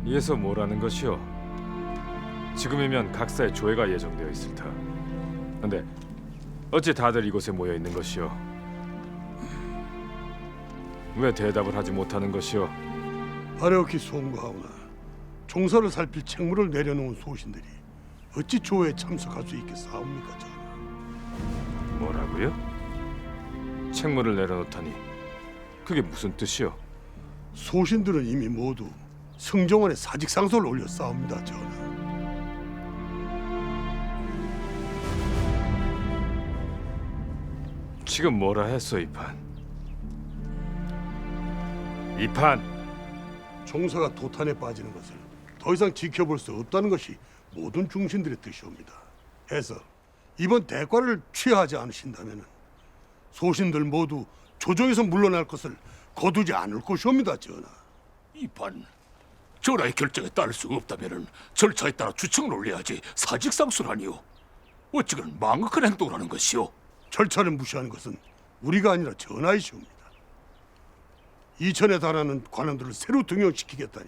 이에서 뭐라는 것이오? 지금이면 각사의 조회가 예정되어 있을 터. 근데 어찌 다들 이곳에 모여 있는 것이오? 왜 대답을 하지 못하는 것이오? 아뢰옵기 송구하오나 종사를 살필 책무를 내려놓은 소신들이 어찌 조회에 참석할 수 있겠사옵니까, 전하? 뭐라고요? 책무를 내려놓다니 그게 무슨 뜻이오? 소신들은 이미 모두 승정원에 사직상소를 올렸사옵니다, 전하. 지금 뭐라 했어, 이판? 이판! 종사가 도탄에 빠지는 것을 더 이상 지켜볼 수 없다는 것이 모든 중신들의 뜻이옵니다. 해서 이번 대과를 취하지 않으신다면 소신들 모두 조정에서 물러날 것을 거두지 않을 것이옵니다, 전하. 이판 전하의 결정에 따를 수 없다면은 절차에 따라 주청을 올려야지 사직상소라니요. 어찌그런 망각한 행동을 하는 것이오? 절차를 무시하는 것은 우리가 아니라 전하이시옵니다. 이천에 달하는 관원들을 새로 등용시키겠다니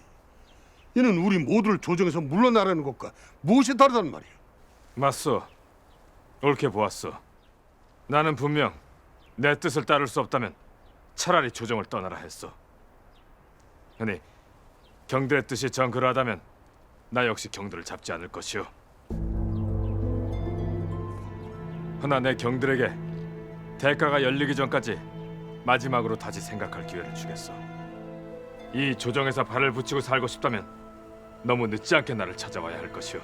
이는 우리 모두를 조정에서 물러나라는 것과 무엇이 다르단 말이오. 맞소. 옳게 보았소. 나는 분명 내 뜻을 따를 수 없다면 차라리 조정을 떠나라 했소. 아니, 경들의 뜻이 정 그러하다면 나 역시 경들을 잡지 않을 것이오. 허나 내 경들에게 대가가 열리기 전까지 마지막으로 다시 생각할 기회를 주겠어. 이 조정에서 발을 붙이고 살고 싶다면 너무 늦지 않게 나를 찾아와야 할 것이오.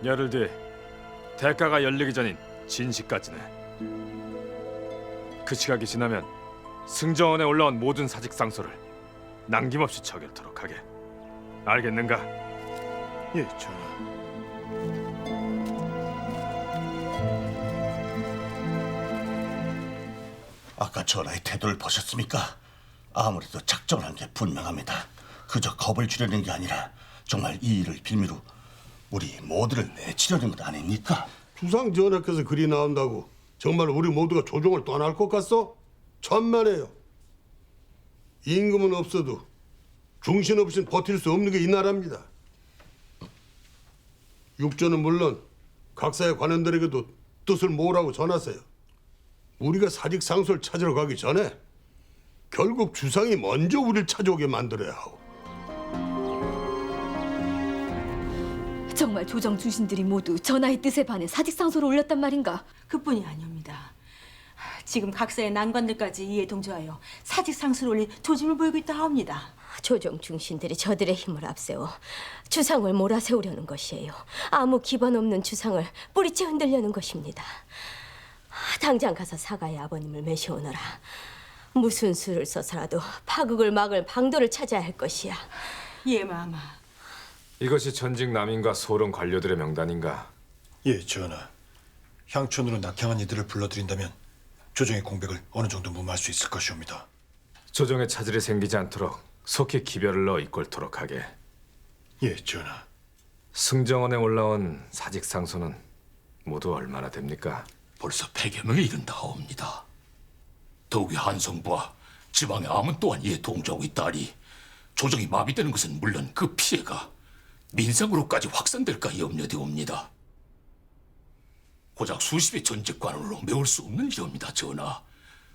열흘 뒤 대가가 열리기 전인 진시까지네. 그 시각이 지나면 승정원에 올라온 모든 사직상소를 남김없이 처결토록 하게. 알겠는가? 예, 전하. 아까 전하의 태도를 보셨습니까? 아무래도 작정한 게 분명합니다. 그저 겁을 주려는 게 아니라 정말 이 일을 빌미로 우리 모두를 내치려는 것 아닙니까? 주상 전하께서 글이 나온다고 정말 우리 모두가 조정을 떠날 것 같소? 천만에요. 임금은 없어도 중신 없이는 버틸 수 없는 게 이 나라입니다. 육조는 물론 각사의 관원들에게도 뜻을 모으라고 전하세요. 우리가 사직상소를 찾으러 가기 전에 결국 주상이 먼저 우리를 찾아오게 만들어야 하오. 정말 조정 주신들이 모두 전하의 뜻에 반해 사직상소를 올렸단 말인가? 그뿐이 아니옵니다. 지금 각사의 난관들까지 이에 동조하여 사직상소를 올릴 조짐을 보이고 있다 하옵니다. 조정 중신들이 저들의 힘을 앞세워 주상을 몰아세우려는 것이에요. 아무 기반 없는 주상을 뿌리째 흔들려는 것입니다. 당장 가서 사가의 아버님을 메시오너라. 무슨 수를 써서라도 파국을 막을 방도를 찾아야 할 것이야. 예, 마마. 이것이 전직 남인과 소론 관료들의 명단인가? 예, 전하. 향촌으로 낙향한 이들을 불러들인다면 조정의 공백을 어느 정도 무마할 수 있을 것이옵니다. 조정에 차질이 생기지 않도록 속히 기별을 넣어 이꼴토록 하게. 예, 전하. 승정원에 올라온 사직상소는 모두 얼마나 됩니까? 벌써 100여 명에 이른다 하옵니다. 더욱이 한성부와 지방의 암은 또한 이에 동조하고 있다니 조정이 마비되는 것은 물론 그 피해가 민상으로까지 확산될까 염려되옵니다. 고작 수십의 전직 관원으로 메울 수 없는 일이옵니다, 전하.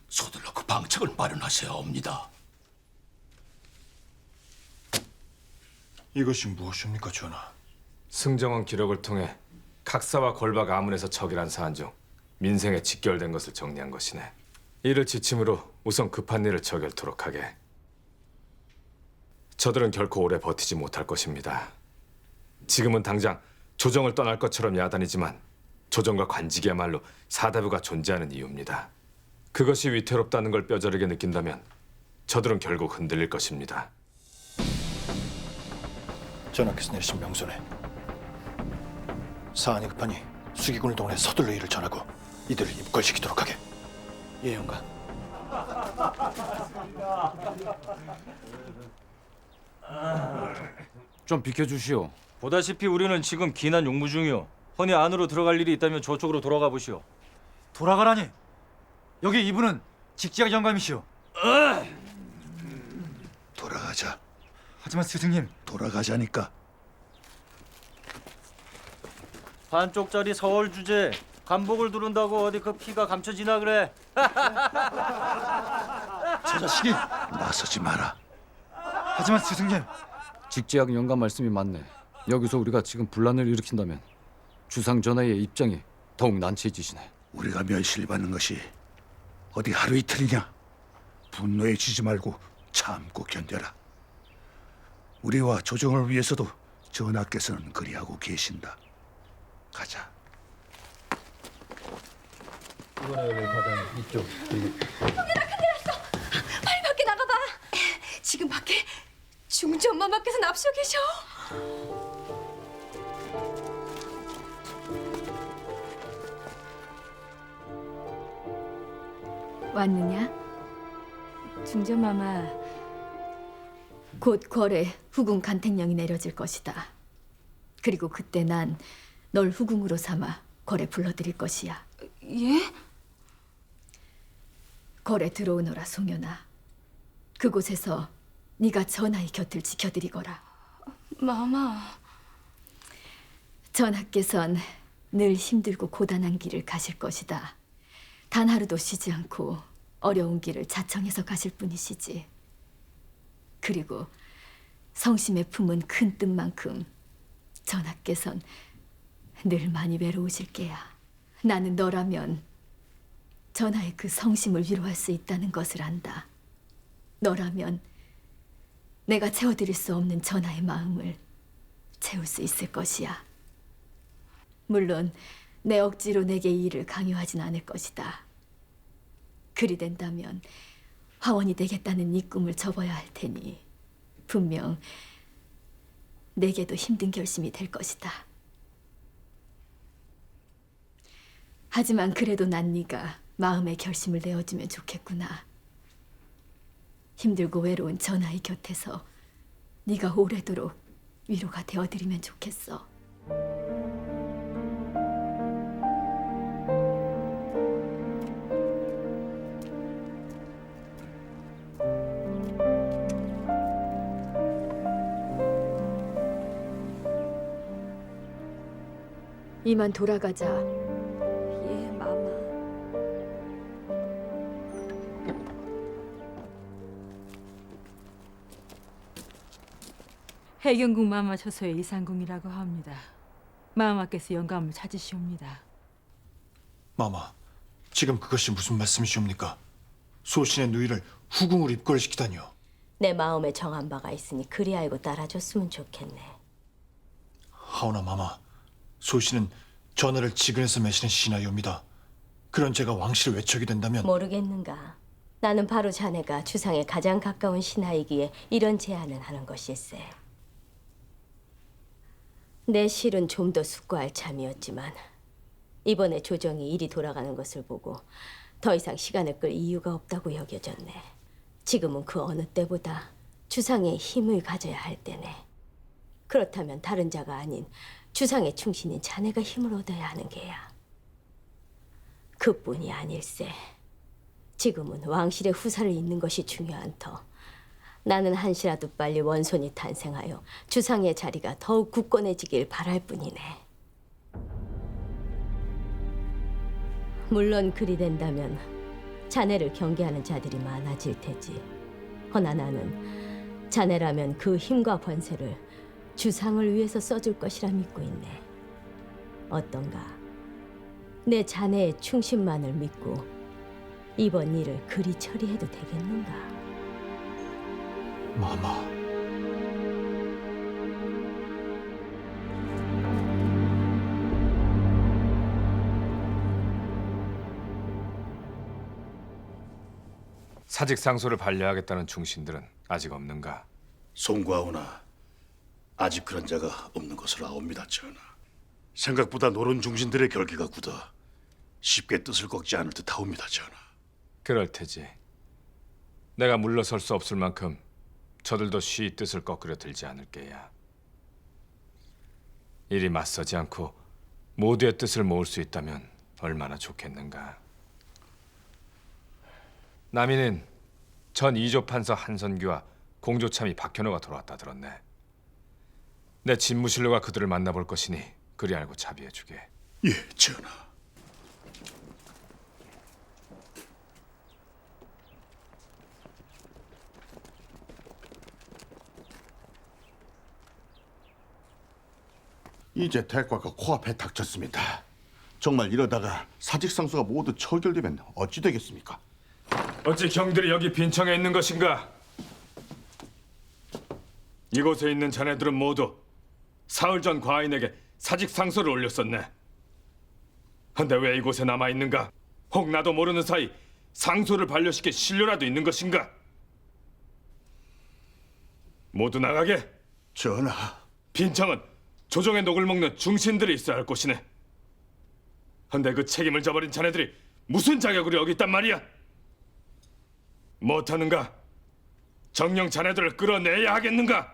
서둘러 그 방책을 마련하셔야 합니다. 이것이 무엇입니까, 전하? 승정원 기록을 통해 각사와 골박 아문에서 처결한 사안 중 민생에 직결된 것을 정리한 것이네. 이를 지침으로 우선 급한 일을 처결토록 하게. 저들은 결코 오래 버티지 못할 것입니다. 지금은 당장 조정을 떠날 것처럼 야단이지만 조정과 관직이야말로 사다부가 존재하는 이유입니다. 그것이 위태롭다는 걸 뼈저리게 느낀다면 저들은 결국 흔들릴 것입니다. 전하께서 내리신 명선에 사안이 급하니 수기군을 동원해 서둘러 일을 전하고 이들을 입궐시키도록 하게. 예, 영감. 좀 비켜주시오. 보다시피 우리는 지금 기난 용무 중이오. 허니 안으로 들어갈 일이 있다면 저쪽으로 돌아가 보시오. 돌아가라니. 여기 이분은 직지학 영감이시오. 돌아가자. 하지만 스승님, 돌아가자니까. 반쪽짜리 서울 주제 간복을 두른다고 어디 그 피가 감춰지나 그래? 저 자식이 나서지 마라. 하지만 스승님, 직제학 영감 말씀이 맞네. 여기서 우리가 지금 분란을 일으킨다면 주상 전하의 입장이 더욱 난처해지시네. 우리가 멸시를 받는 것이 어디 하루 이틀이냐? 분노에 지지 말고 참고 견뎌라. 우리와 조정을 위해서도 전하께서는 그리하고 계신다. 가자. 빨리 밖에 나가봐. 지금 밖에 중주 엄마마께서 납시오 계셔. 왔느냐? 중전마마, 곧 궐에 후궁 간택령이 내려질 것이다. 그리고 그때 난 널 후궁으로 삼아 궐에 불러들일 것이야. 예? 궐에 들어오너라 송연아. 그곳에서 네가 전하의 곁을 지켜드리거라. 마마. 전하께선 늘 힘들고 고단한 길을 가실 것이다. 단 하루도 쉬지 않고 어려운 길을 자청해서 가실 뿐이시지. 그리고 성심에 품은 큰 뜻만큼 전하께선 늘 많이 외로우실 게야. 나는 너라면 전하의 그 성심을 위로할 수 있다는 것을 안다. 너라면 내가 채워드릴 수 없는 전하의 마음을 채울 수 있을 것이야. 물론 내 억지로 내게 이 일을 강요하진 않을 것이다. 그리 된다면 화원이 되겠다는 네 꿈을 접어야 할 테니 분명 내게도 힘든 결심이 될 것이다. 하지만 그래도 난 네가 마음의 결심을 내어주면 좋겠구나. 힘들고 외로운 전하의 곁에서 네가 오래도록 위로가 되어드리면 좋겠어. 이만 돌아가자. 예, 마마. 해경궁 마마 처소의 이상궁이라고 합니다. 마마께서 영감을 찾으시옵니다. 마마, 지금 그것이 무슨 말씀이시옵니까? 소신의 누이를 후궁으로 입궐시키다니요. 내 마음에 정한 바가 있으니 그리 알고 따라줬으면 좋겠네. 하오나 마마, 소신은 전하를 지근해서 매시는 신하이옵니다. 그런 제가 왕실 외척이 된다면 모르겠는가? 나는 바로 자네가 주상에 가장 가까운 신하이기에 이런 제안을 하는 것일세. 내 실은 좀 더 숙고할 참이었지만 이번에 조정이 일이 돌아가는 것을 보고 더 이상 시간을 끌 이유가 없다고 여겨졌네. 지금은 그 어느 때보다 주상의 힘을 가져야 할 때네. 그렇다면 다른 자가 아닌 주상의 충신인 자네가 힘을 얻어야 하는 게야. 그뿐이 아닐세. 지금은 왕실의 후사를 잇는 것이 중요한 터 나는 한시라도 빨리 원손이 탄생하여 주상의 자리가 더욱 굳건해지길 바랄 뿐이네. 물론 그리 된다면 자네를 경계하는 자들이 많아질 테지. 허나 나는 자네라면 그 힘과 권세를 주상을 위해서 써줄 것이라 믿고 있네. 어떤가? 내 자네의 충신만을 믿고 이번 일을 그리 처리해도 되겠는가? 마마. 사직 상소를 반려하겠다는 중신들은 아직 없는가? 송구하오나 아직 그런 자가 없는 것으로 아옵니다, 전하. 생각보다 노론 중신들의 결기가 굳어 쉽게 뜻을 꺾지 않을 듯하옵니다, 전하. 그럴 테지. 내가 물러설 수 없을 만큼 저들도 쉬이 뜻을 꺾으려 들지 않을 게야. 이리 맞서지 않고 모두의 뜻을 모을 수 있다면 얼마나 좋겠는가. 남인은 전 2조 판서 한선규와 공조참이 박현호가 돌아왔다 들었네. 내 집무실로가 그들을 만나볼 것이니 그리 알고 자비해주게. 예, 전하. 이제 대과가 코앞에 닥쳤습니다. 정말 이러다가 사직상소가 모두 처결되면 어찌 되겠습니까? 어찌 경들이 여기 빈청에 있는 것인가? 이곳에 있는 자네들은 모두 사흘 전 과인에게 사직 상소를 올렸었네. 근데 왜 이곳에 남아 있는가? 혹 나도 모르는 사이 상소를 반려시킬 신료라도 있는 것인가? 모두 나가게. 전하. 빈청은 조정의 녹을 먹는 중신들이 있어야 할 곳이네. 근데 그 책임을 져버린 자네들이 무슨 자격으로 여기 있단 말이야? 못하는가? 정녕 자네들을 끌어내야 하겠는가?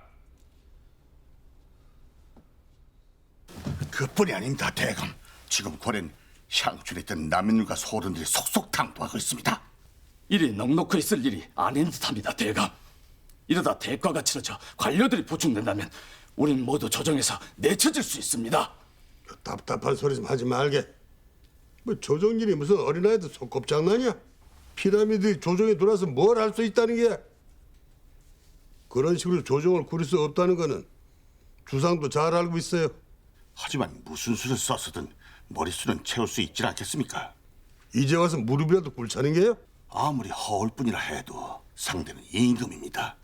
그뿐이 아닙니다, 대감. 지금 고랜 향출에 있던 남인과 소론들이 속속 당도하고 있습니다. 이리 넉넉히 있을 일이 아닌 듯합니다, 대감. 이러다 대과가 치러져 관료들이 보충된다면 우린 모두 조정에서 내쳐질 수 있습니다. 답답한 소리 좀 하지 말게. 뭐 조정일이 무슨 어린아이들 소꿉장난이야? 피라미드 조정에 들어와서 뭘 할 수 있다는 게? 그런 식으로 조정을 꾸릴 수 없다는 거는 주상도 잘 알고 있어요. 하지만 무슨 수를 써서든 머릿수는 채울 수 있지 않겠습니까? 이제 와서 무릎이라도 꿇자는 게요? 아무리 허울 뿐이라 해도 상대는 임금입니다.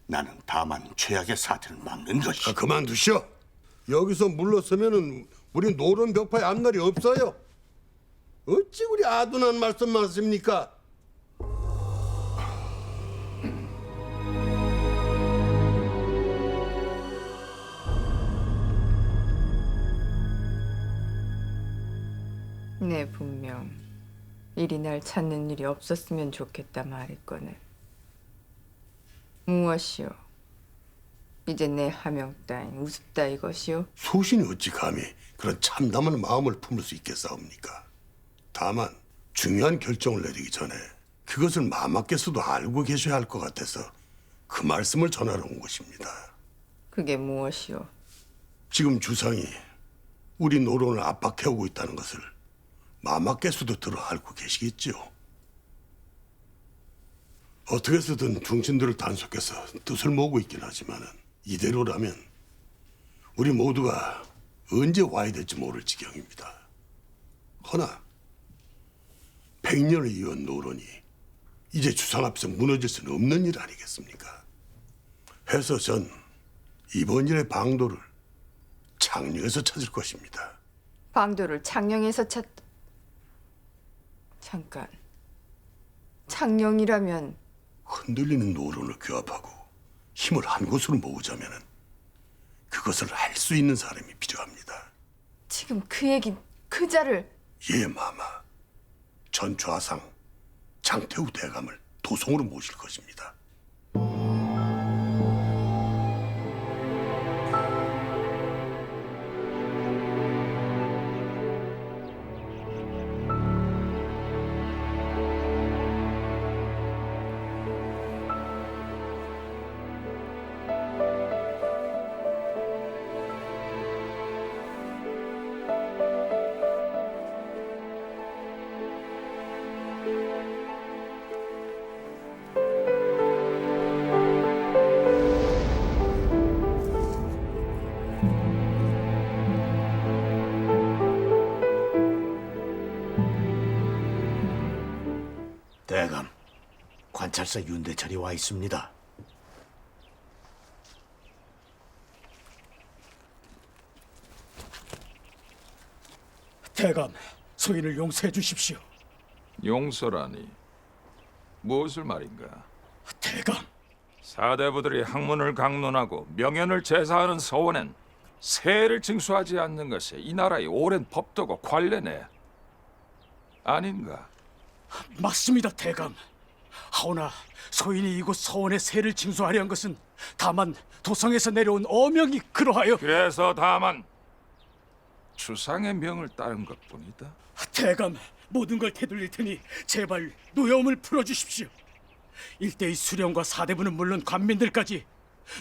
나는 다만 최악의 사태를 막는 것이. 그만두시오. 여기서 물러서면은 우리 노론 벽파에 앞날이 없어요. 어찌 우리 아둔한 말씀만 하십니까? 네, 분명 이리 날 찾는 일이 없었으면 좋겠다 말했거늘. 무엇이오? 이제 내 하명 따윈 우습다 이것이오? 소신이 어찌 감히 그런 참담한 마음을 품을 수 있겠사옵니까? 다만 중요한 결정을 내리기 전에 그것을 마마께서도 알고 계셔야 할 것 같아서 그 말씀을 전하러 온 것입니다. 그게 무엇이오? 지금 주상이 우리 노론을 압박해오고 있다는 것을 마마께서도 들어 알고 계시겠죠. 어떻게 해서든 중신들을 단속해서 뜻을 모으고 있긴 하지만은 이대로라면 우리 모두가 언제 와야 될지 모를 지경입니다. 허나 100년을 이어온 노론이 이제 주상 앞에서 무너질 수는 없는 일 아니겠습니까? 해서 전 이번 일의 방도를 창녕에서 찾을 것입니다. 방도를 창녕에서 찾다. 잠깐. 창녕이라면 흔들리는 노론을 규합하고 힘을 한 곳으로 모으자면은 그것을 할 수 있는 사람이 필요합니다. 지금 그 얘기 그 자를 예, 마마. 전 좌상 장태우 대감을 도성으로 모실 것입니다. 대감, 관찰사 윤대철이 와 있습니다. 대감, 소인을 용서해 주십시오. 용서라니 무엇을 말인가? 대감, 사대부들이 학문을 강론하고 명예를 제사하는 서원엔 세를 징수하지 않는 것이 이 나라의 오랜 법도고 관례네. 아닌가? 맞습니다, 대감. 하오나 소인이 이곳 서원의 세를 징수하려 한 것은 다만 도성에서 내려온 어명이 그러하여. 그래서 다만 주상의 명을 따른 것뿐이다. 대감, 모든 걸 되돌릴 테니 제발 노여움을 풀어주십시오. 일대의 수령과 사대부는 물론 관민들까지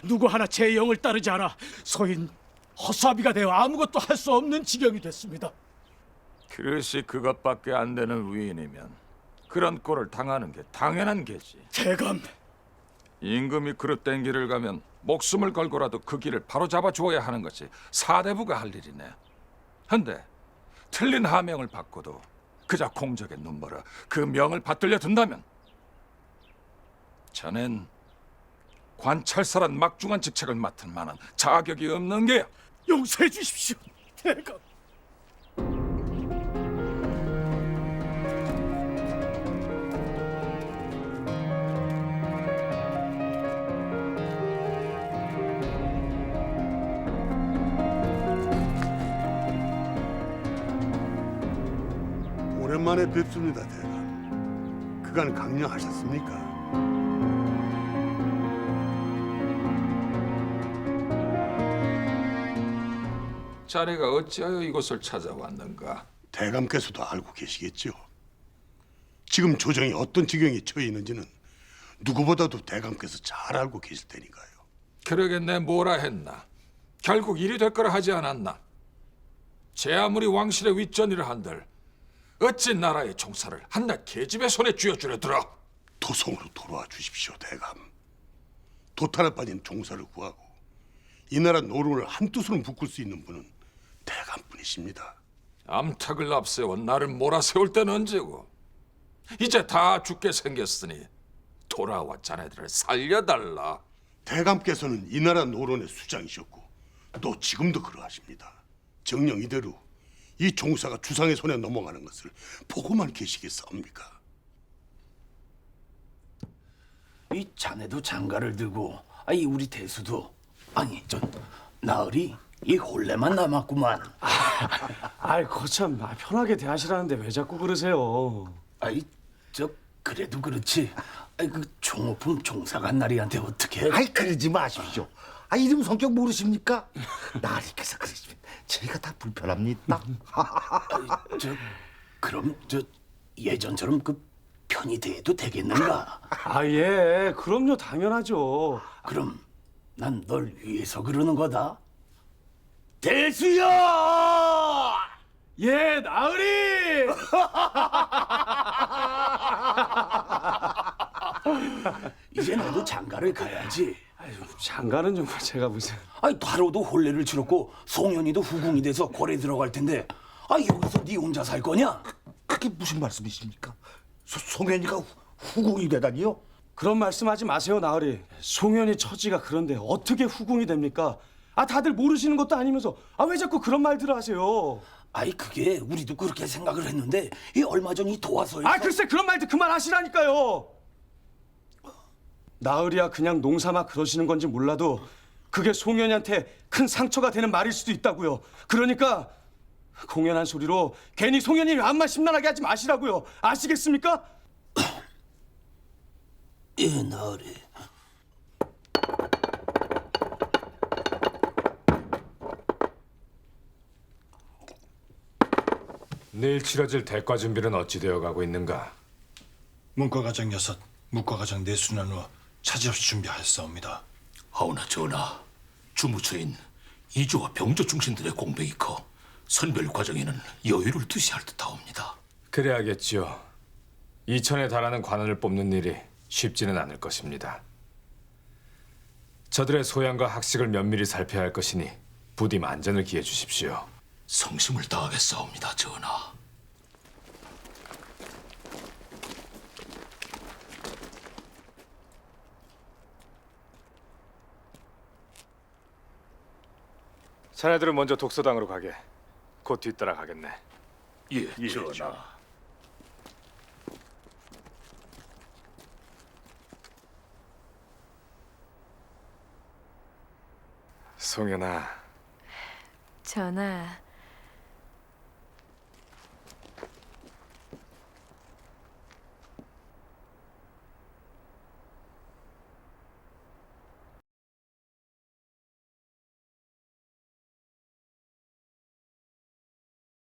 누구 하나 제 영을 따르지 않아 소인 허수아비가 되어 아무것도 할 수 없는 지경이 됐습니다. 그릇이 그것밖에 안 되는 위인이면 그런 꼴을 당하는 게 당연한 게지. 대감, 임금이 그릇 된 길을 가면 목숨을 걸고라도 그 길을 바로 잡아 주어야 하는 것이 사대부가 할 일이네. 한데 틀린 하명을 받고도 그저 공적에 눈멀어 그 명을 받들려 둔다면 자넨 관찰사란 막중한 직책을 맡을 만한 자격이 없는 게야. 용서해 주십시오, 대감. 오랜만에 뵙습니다, 대감. 그간 강령하셨습니까? 자네가 어찌하여 이곳을 찾아왔는가? 대감께서도 알고 계시겠죠. 지금 조정이 어떤 지경에 처해 있는지는 누구보다도 대감께서 잘 알고 계실 테니까요. 그러겠네. 뭐라 했나? 결국 일이 될 거라 하지 않았나? 제 아무리 왕실의 윗전이라 한들 어찌 나라의 총사를 한낱 계집의 손에 쥐어주려 들어? 도성으로 돌아와 주십시오, 대감. 도탄에 빠진 종사를 구하고 이 나라 노론을 한뜻으로 묶을 수 있는 분은 대감뿐이십니다. 암탉을 앞세워 나를 몰아세울 때는 언제고? 이제 다 죽게 생겼으니 돌아와 자네들을 살려달라. 대감께서는 이 나라 노론의 수장이셨고 또 지금도 그러하십니다. 정녕 이대로 이 종사가 주상의 손에 넘어가는 것을 보고만 계시겠사옵니까? 이 자네도 장가를 들고 이 우리 대수도 아니 전 나으리 이 혼례만 남았구만. 아이 거참 편하게 대하시라는데 왜 자꾸 그러세요? 아이 저 그래도 그렇지. 아이 그 종호품 종사간 나리한테 어떻게? 아이 그러지 마십시오. 이름 성격 모르십니까? 나리께서 그러시면 저희가 다 불편합니다. 그럼 저 예전처럼 그 편히 대해도 되겠는가? 예, 그럼요, 당연하죠. 그럼 난 널 위해서 그러는 거다. 대수야! 예, 나으리! 이제 너도 장가를 가야지. 장가는 좀 제가 무슨... 하루도 혼례를 치렀고 송현이도 후궁이 돼서 고래 들어갈 텐데 여기서 네 혼자 살 거냐? 그게 무슨 말씀이십니까? 송현이가 후궁이 되다니요? 그런 말씀하지 마세요, 나으리. 송현이 처지가 그런데 어떻게 후궁이 됩니까? 다들 모르시는 것도 아니면서 왜 자꾸 그런 말들을 하세요? 그게 우리도 그렇게 생각을 했는데 얼마 전 이 도화서에 글쎄 그런 말들 그만하시라니까요. 나으리야 그냥 농사막 그러시는 건지 몰라도 그게 송현이한테 큰 상처가 되는 말일 수도 있다고요. 그러니까 공연한 소리로 괜히 송현이 마음만 심란하게 하지 마시라고요. 아시겠습니까? 예, 나으리. 내일 치러질 대과 준비는 어찌 되어가고 있는가? 문과과정 6, 무과과정 4수 나누어 차질없이 준비하였사옵니다. 하오나 전하, 주무처인 이조와 병조 중신들의 공백이 커 선별 과정에는 여유를 두셔야 할 듯하옵니다. 그래야겠지요. 2천에 달하는 관원을 뽑는 일이 쉽지는 않을 것입니다. 저들의 소양과 학식을 면밀히 살펴야 할 것이니 부디 만전을 기해 주십시오. 성심을 다하겠사옵니다, 전하. 자네들은 먼저 독서당으로 가게. 곧 뒤따라 가겠네. 예, 전하. 송현아. 전하,